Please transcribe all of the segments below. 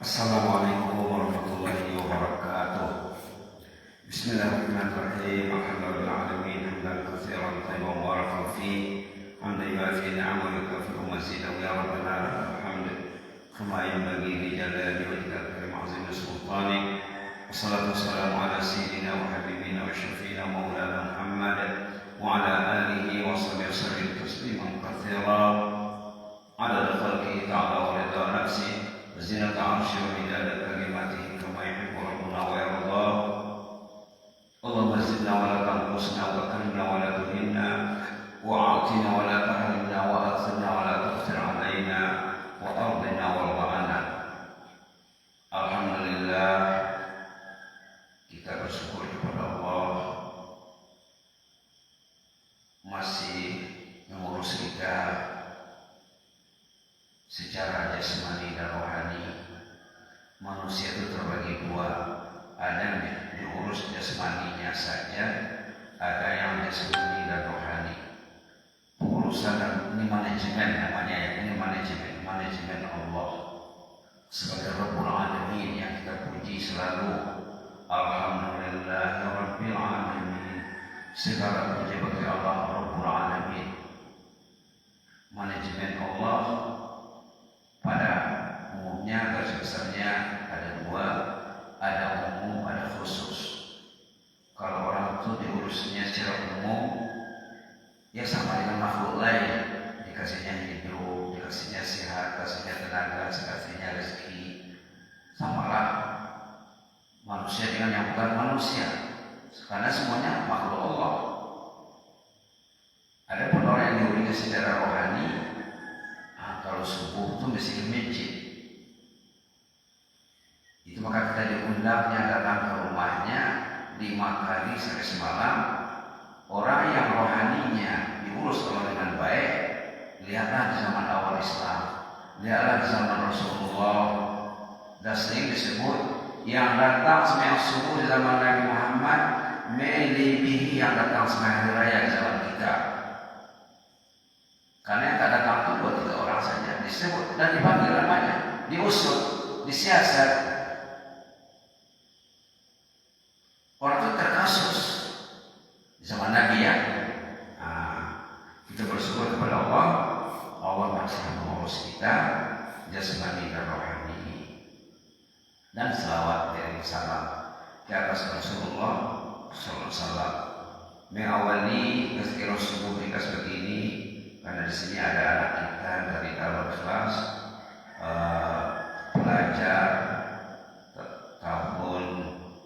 Assalamualaikum warahmatullahi wabarakatuh. Bismillahirrahmanirrahim. Alhamdulillahirabbil hamdan katsiran tayyiban mubarakan fi hamdan yuafi ni'amahu wa yukafi'u mazidahu ya rabbana lakal hamd kama yanbaghi li jalali wajhika al-karim azim sultanik. Wassalatu wassalamu ala sayyidina wa habibina wa syafiina maulana Muhammad wa ala alihi wa sahbihi wasallam tasliman katsiran adada khalqihi ta'ala wa rida nafsihi وزنة عرشه ومداد كلماته كما يحب ربنا ويرضى. اللهم زدنا ولا تنقصنا وأكرمنا ولا تهنا وأعطنا ولا تحرمنا وآثرنا ولا تؤثر علينا وأرضنا وارض عنا. Alhamdulillah, kita bersyukur kepada Allah masih mengurus kita secara jasmani dan rohani. Manusia itu terbagi dua, ada yang diurus jasmaninya saja, ada yang jasmani dan rohani. Pengurusan ini manajemen namanya ya, ini manajemen Allah sebagai Rabbul Alamin yang kita puji selalu. Alhamdulillahirabbil alamin. Segala puji bagi Allah Rabbul Alamin. Manajemen Allah pada umumnya, garis besarnya ada dua, ada umum, ada khusus. Kalau orang itu diurusnya secara umum, ya sama dengan makhluk lain, dikasihnya hidup, dikasihnya sehat, dikasihnya tenaga, dikasihnya rezeki, samalah manusia dengan yang bukan manusia, karena semuanya makhluk Allah. Ada pun orang yang diurusnya secara rohani, kalau subuh itu mesti ke masjid. Itu maka kita diundangnya datang ke rumahnya 5 kali sehari semalam. Orang yang rohaninya diurus Allah dengan baik, lihatlah di zaman awal Islam, lihatlah di zaman Rasulullah. Dan sering disebut yang datang sembahyang subuh di zaman Nabi Muhammad melebihi yang datang sembahyang hari raya di zaman kita. Karena yang tak datang itu 2-3 orang saja disebut dan dipanggil namanya, diusut, disiasat. Orang itu terkasus di zaman Nabi ya. Kita bersyukur kepada Allah. Allah masih mengurus kita jasmani dan rohani. Dan selawat dari salam di atas Rasulullah sallallahu alaihi wasallam. Mengawali tazkirah subuh kita seperti ini, karena di sini ada anak kita dari Darul Ikhlas, pelajar tahun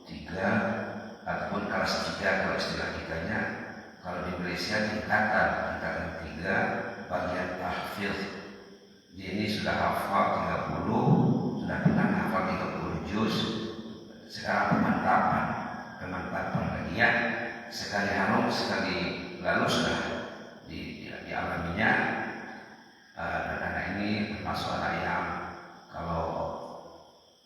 3 ataupun kelas 3 kalau istilah kitanya. Kalau di Malaysia tingkatan 3 bagian tahfidz. Dia ini sudah hafal 30, sudah pernah hafal 30 juz. Sekarang pemantapan lagi ya. Sekali harum sekali lalu sudah dialaminya. Dan anak ini termasuk anak yang kalau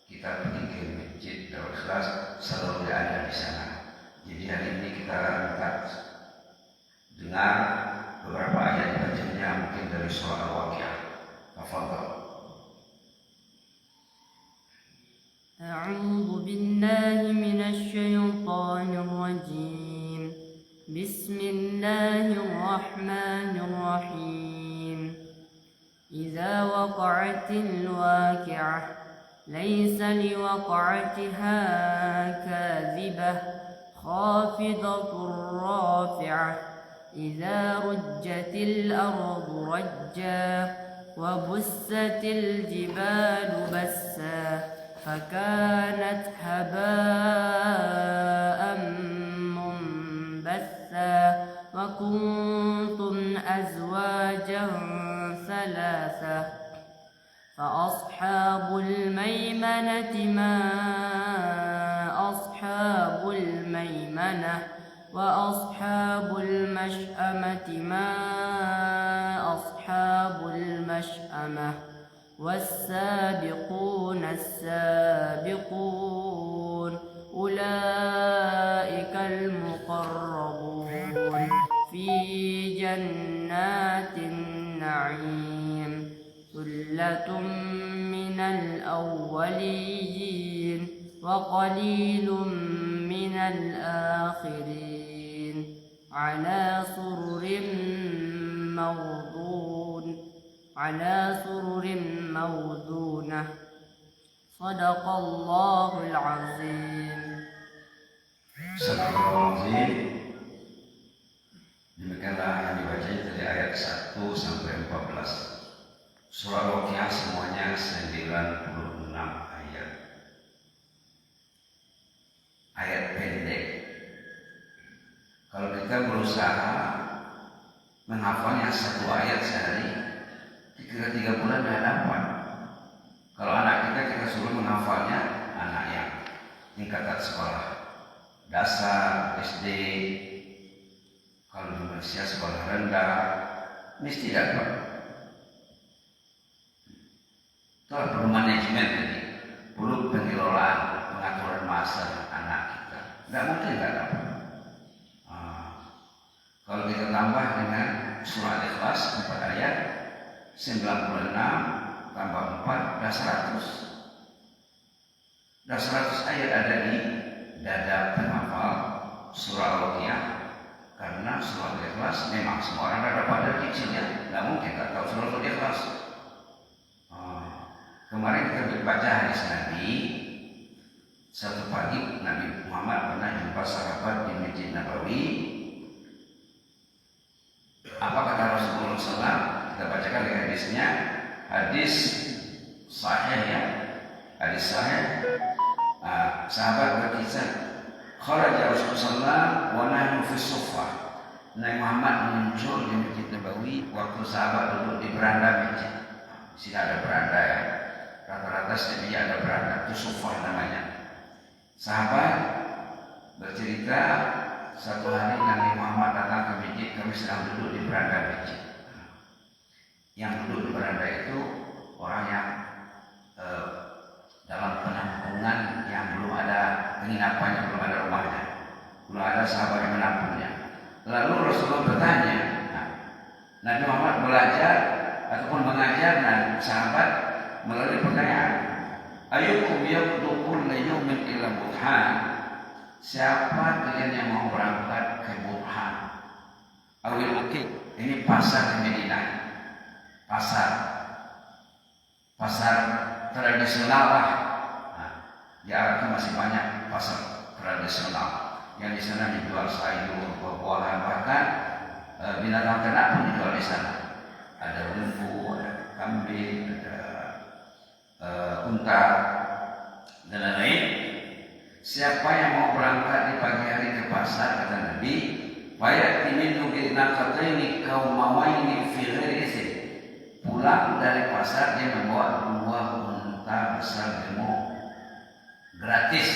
kita pergi ke masjid Darul Ikhlas selalu ada di sana. Jadi hari ini kita minta dengar beberapa ayat bacanya mungkin dari surah Al-Waqiah. Tafadhal. A'udzu billahi minasy syaithanir rajim. Bismillahirrahmanirrahim. Idza waqa'atil waqi'ah laysa liwaqa'atiha kadhibah khafidatur rafi'ah. Idza rujjatil ardu rajja wa bussatil jibalu bassa fakanat haba'an wa kuntum azwajan thalatha fa ashabul maimanati ma ashabul maimanah wa ashabul mash'amati ma ashabul mash'amah was-sabiqun as-sabiqun ulaikal muqarrabun fi jannatin na'im. ثلة من الأولين وقليل من الآخرين على سرر موضونة صدق الله العظيم. Astagfirullahaladzim. Demikianlah yang dibaca dari ayat 1 sampai 14. Surah Al-Waqiah semuanya 96 ayat. Ayat pendek. Kalau kita berusaha menghafalnya satu ayat sehari, kira 3 bulan dah dapat. Kalau anak kita suruh menghafalnya, anak yang tingkatan sekolah dasar, SD, kalau di Malaysia sekolah rendah, mesti dapat. Itu perlu manajemen tadi, perlu pengelolaan, pengaturan masa anak kita. Tidak mungkin tidak dapat. Kalau kita tambah dengan surah Al-Ikhlas 4 ayat, 96 tambah 4 dah 100. Dah 100 ayat ada di dada penghafal surah Al-Waqiah. Karena surah Al-Ikhlas memang semua orang dah dapat dari kecilnya, tidak mungkin tak tahu surah Al-Ikhlas. Kemarin kita baca hadis Nabi. Satu pagi Nabi Muhammad pernah jumpa sahabat di Masjid Nabawi. Apa kata Rasulullah SAW? Kita bacakan di hadisnya. Hadis sahih ya. Hadis sahih. Sahabat berkisah, kharaja Rasulullah wa nahnu fi suffah. Nabi Muhammad muncul di Masjid Nabawi waktu sahabat duduk di beranda masjid. Di sini ada beranda ya. Rata-rata setiap ada beranda, itu suffah namanya. Sahabat bercerita, satu hari Nabi Muhammad datang ke masjid, kami sedang duduk di beranda masjid. Yang duduk di beranda itu orang yang dalam penampungan yang belum ada penginapannya, belum ada rumahnya, belum ada sahabat yang menampungnya. Lalu Rasulullah bertanya, Nabi Muhammad belajar ataupun mengajar sahabat melalui pertanyaan, ayyukum yaqduqul yawmin ila Burhan? Siapa kalian yang mau berangkat ke Burhan? Awil Ukik, ini pasar di Madinah. Pasar tradisional lah. Di Arab itu masih banyak pasar tradisional yang di sana dijual sayur, buah-buahan, bahkan binatang ternak pun dijual di sana. Ada lembu, ada kambing, ada unta dan lain-lain. Siapa yang mau berangkat di pagi hari ke pasar, kata Nabi, fayati minhu bi naqataini qaumawaini fi ghairi isin. Pulang dari pasar dia membawa 2 unta besar gemuk gratis.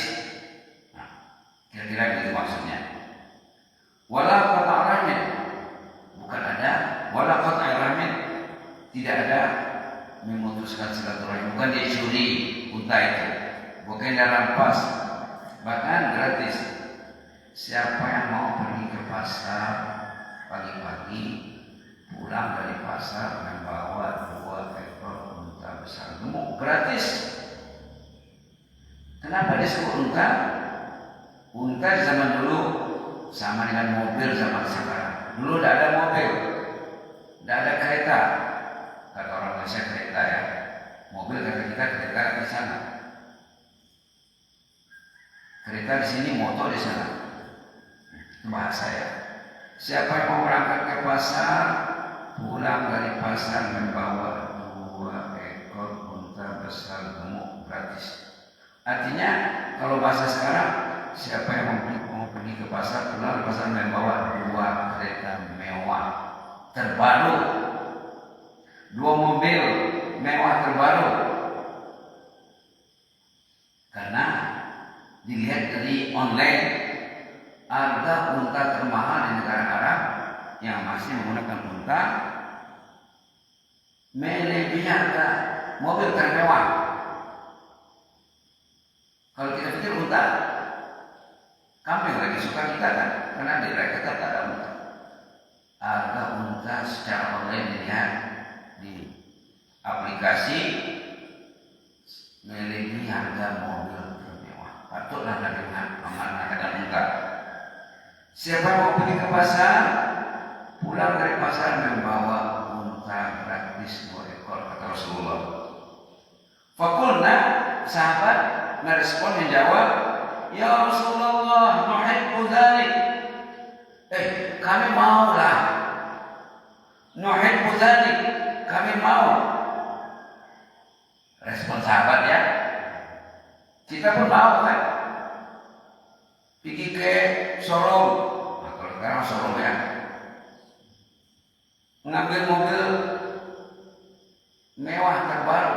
Kira-kira begitu maksudnya. Wala qata' rahmin, bukan ada wala qata' rahmin, tidak ada memutuskan silaturahim, bukan dicuri unta itu, bukan dirampas, bahkan gratis. Siapa yang mau pergi ke pasar pagi-pagi, pulang dari pasar membawa 2 ekor unta besar gemuk gratis. Kenapa disebut unta? Unta zaman dulu sama dengan mobil zaman sekarang. Dulu tidak ada mobil, tidak ada kereta. Kata orang Malaysia kereta ya. Mobil kata kita kereta di sana. Kereta di sini, motor di sana. Itu bahasa ya. Siapa yang mau berangkat ke pasar, pulang dari pasar membawa 2 ekor unta besar gemuk gratis. Artinya kalau bahasa sekarang, siapa yang mau pergi ke pasar, pulang ke pasar membawa 2 kereta mewah terbaru, 2 mobil mewah terbaru. Karena dilihat dari online, harga unta termahal di negara Arab yang masih menggunakan unta melebihi harga mobil termewah. Kalau kita pikir unta, kambing lagi suka kita kan, karena di daerah kita tak ada unta. Harga unta secara online dilihat di aplikasi melebihi harga mobil mewah. Patutlah dengan amanah dan enggak. Siapa mau pergi ke pasar, pulang dari pasar membawa unta gratis 2 ekor kata Rasulullah. Fakulna, sahabat merespon menjawab, ya Rasulullah, nuhibbu dzalik. Kami maulah. Nuhibbu dzalik, kami mau. Respon sahabat ya. Kita pun mau kan. Pergi ke showroom. Nah, kalau sekarang showroom ya. Mengambil mobil mewah terbaru.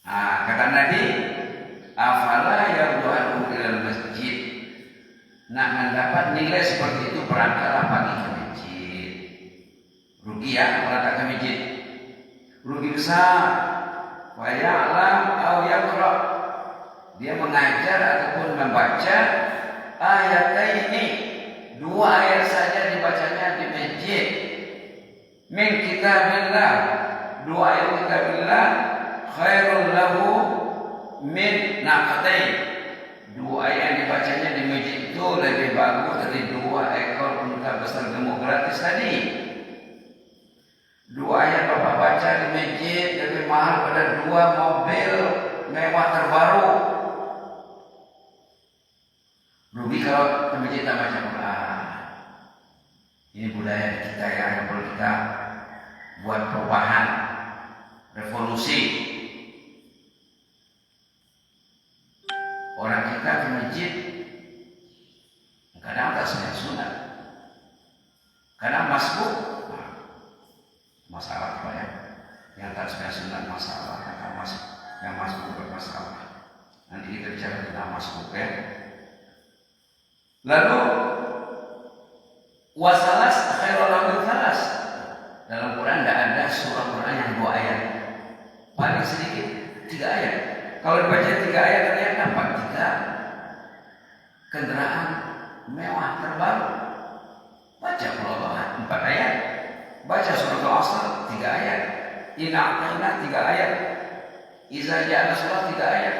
Nah, kata Nabi, afala yardu'an ilal masjid. Nak mendapat nilai seperti itu berangkatlah pagi ke masjid. Rugi ya berangkat ke masjid. Rugi besar. Wa ya'lam aw yaqra. Dia mengajar ataupun membaca ayat ini. 2 ayat saja dibacanya di masjid. Min kitabillah. 2 ayat kitabillah khairul lahu min naqatain. 2 ayat yang dibacanya di masjid itu lebih bagus dari 2 ekor unta besar gemuk gratis tadi. 2 ayat Bapak baca di masjid lebih mahal pada 2 mobil mewah terbaru. Rugi kalau ke masjid tak baca Quran. Ini budaya kita ya, yang perlu kita buat perubahan, revolusi. Orang kita ke masjid kadang tak sunat sunat, kadang masbuk. Masalah apa ya? Yang tak sunat masalah, kata mas, yang masbuk bermasalah. Nanti kita bicara tentang masbuk ya. Lalu wasalas khairul min salas. Dalam Quran tidak ada surah Quran yang 2 ayat. Paling sedikit 3 ayat. Kalau dibaca 3 ayat ternyata dapat 3 kendaraan mewah terbaru. Baca Qul 4 ayat. Baca surah Al-Asr 3 ayat. Inna a'tayna 3 ayat. Iza ja'a nasrullah 3 ayat.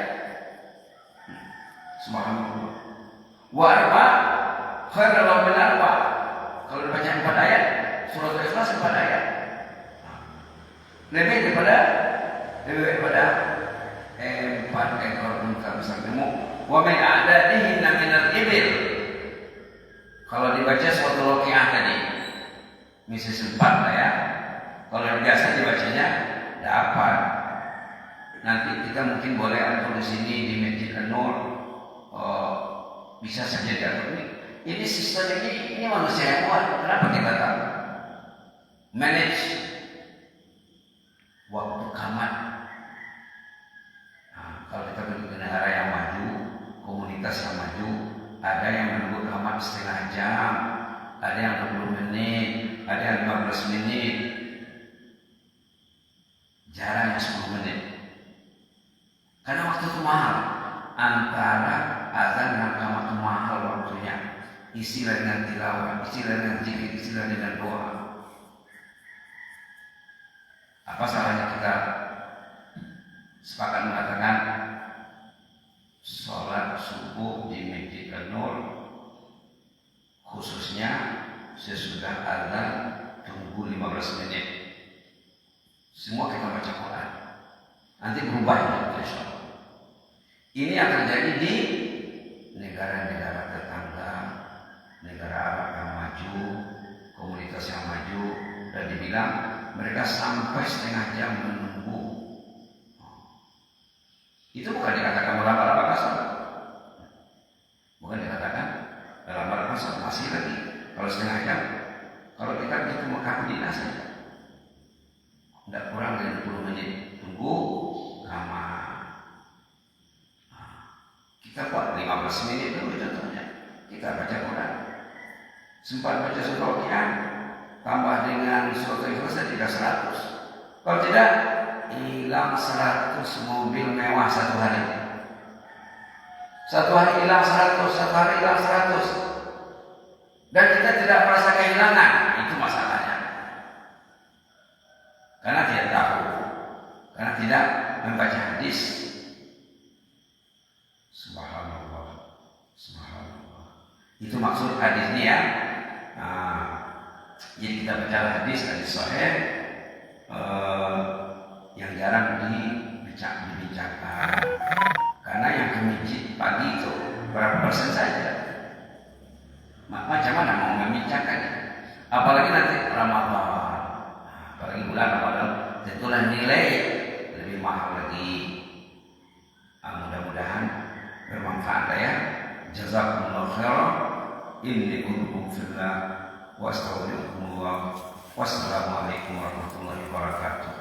Subhanallah. Wa arba khairul min arba. Kalau dibaca 4 ayat, surah Al-Ikhlas 4 ayat. Lebih daripada 4 ekor unta besar gemuk. Wa min a'dadihi minal ibil. Kalau dibaca surat Al-Waqiah tadi, misi 4 lah ya. Kalau biasa dibacanya dapat. Nanti kita mungkin boleh atur di sini di Masjid An-Nur. Bisa saja diatur ini sistem ini manusia yang kuat. Kenapa kita tahu? Manage waktu kamat. Nah, kalau kita pergi ke negara yang maju, komunitas yang maju, ada yang menunggu kamat setengah jam, ada yang 20 menit, ada yang 15 menit, jarang 10 menit. Karena waktu itu mahal. Antara azan dan qamat itu mahal waktunya. Isilah dengan tilawah, isilah dengan zikir, isilah dengan doa. Apa salahnya kita sepakat mengatakan sholat subuh di Masjid An-Nur, khususnya sesudah azan tunggu 15 menit. Semua kita baca Quran. Nanti berubah ya, insya Allah. Ini yang terjadi di negara-negara tetangga, negara Arab yang maju, komunitas yang maju, dan dibilang mereka sampai setengah jam menunggu. Itu bukan dikatakan melanggar sholat, bukan dikatakan melanggar sholat, masih lagi. Kalau setengah jam, kalau kita pergi ke Mekah Madinah saja, tidak kurang dari 20 menit tunggu kamar. Kita buat 15 menit dulu contohnya. Kita baca Quran. Sempat baca surah Al-Waqiah, tambah dengan surah Al-Ikhlas tadi 100. Kalau tidak, hilang 100 mobil mewah satu hari. Satu hari hilang 100, satu hari hilang 100. Dan kita tidak merasa kehilangan. Itu masalahnya. karena tidak membaca hadis. Subhanallah, subhanallah. Itu maksud hadisnya ya. Nah, jadi kita baca hadis sahih yang jarang dibicarakan. Karena yang ke masjid pagi itu berapa persen saja. Macam mana mau membicarakannya? Apalagi nanti Ramadan, apalagi bulan Ramadan, tentulah nilai lebih mahal lagi. Mudah-mudahan bermanfaat ya. Jazakumullah khairan. Inni kuntum fillah wa astaghfirullah. Wassalamualaikum warahmatullahi wabarakatuh.